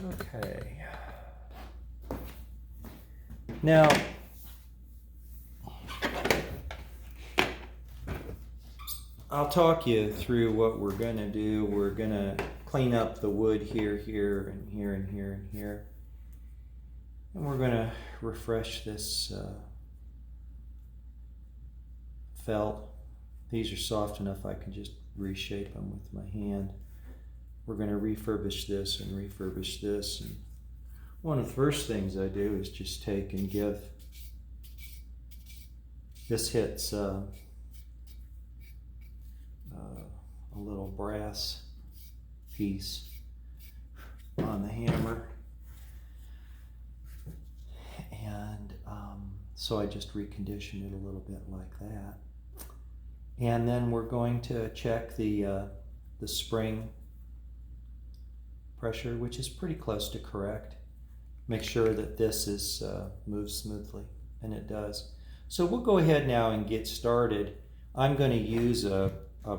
Okay. Now, I'll talk you through what we're going to do. We're going to clean up the wood here, here, and here, and here, and here. And we're going to refresh this felt. These are soft enough I can just reshape them with my hand. We're going to refurbish this and refurbish this. And one of the first things I do is just take and give, this hits a little brass piece on the hammer. And so I just recondition it a little bit like that. And then we're going to check the spring pressure, which is pretty close to correct. Make sure that this is moves smoothly, and it does. So we'll go ahead now and get started. I'm going to use a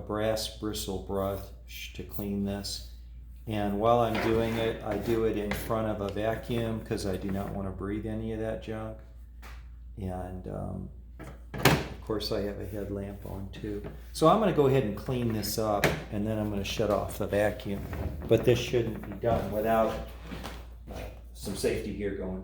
brass bristle brush to clean this. And while I'm doing it, I do it in front of a vacuum because I do not want to breathe any of that junk. And of course I have a headlamp on too. So I'm going to go ahead and clean this up, and then I'm going to shut off the vacuum. But this shouldn't be done without some safety gear going.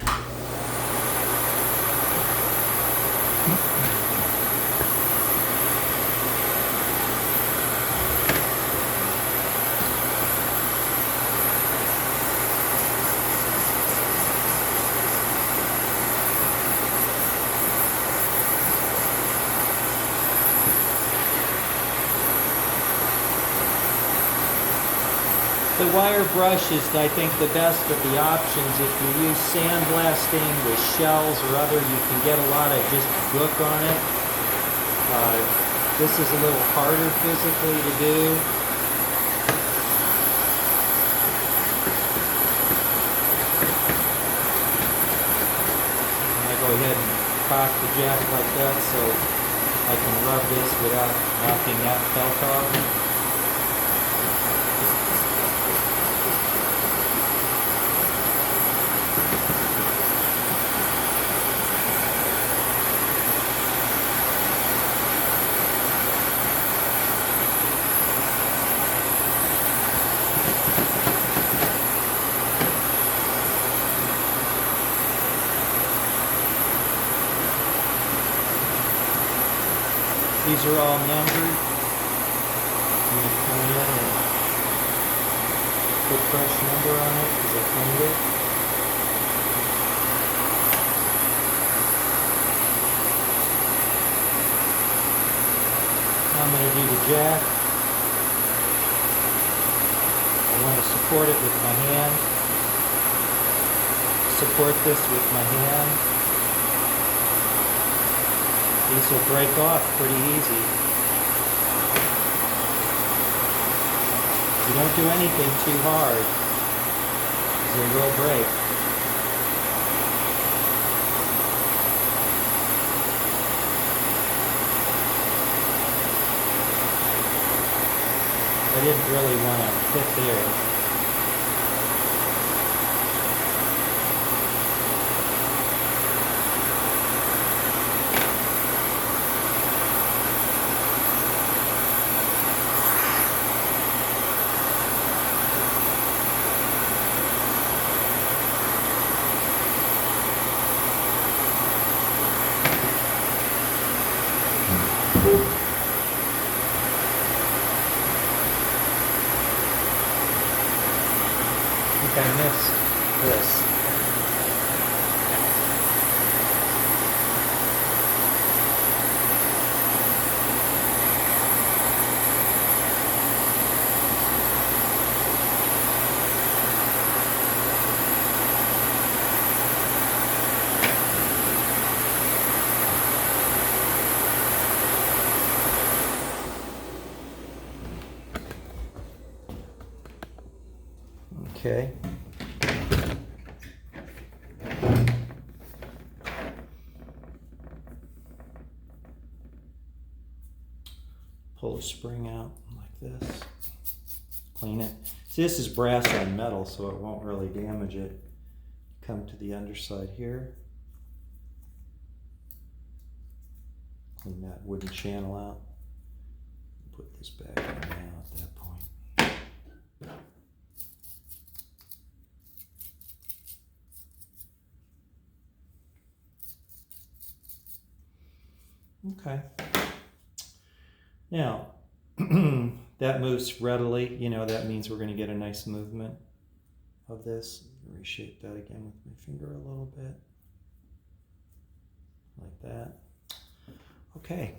The wire brush is, I think, the best of the options. If you use sandblasting with shells or other, you can get a lot of just gook on it. This is a little harder physically to do. And I go ahead and cock the jack like that so I can rub this without knocking that felt off. These are all numbered. I'm going to come in and put fresh number on it because I cleaned it. Now I'm going to do the jack. I want to support it with my hand. Support this with my hand. These will break off pretty easy. You don't do anything too hard, they will break. I didn't really want to hit there. I think I missed this. Okay. Pull the spring out like this. Clean it. This is brass on metal, so it won't really damage it. Come to the underside here. Clean that wooden channel out. Put this back in now at that point. Okay. Now, that moves readily. You know, that means we're going to get a nice movement of this. Reshape that again with my finger a little bit. Like that. Okay.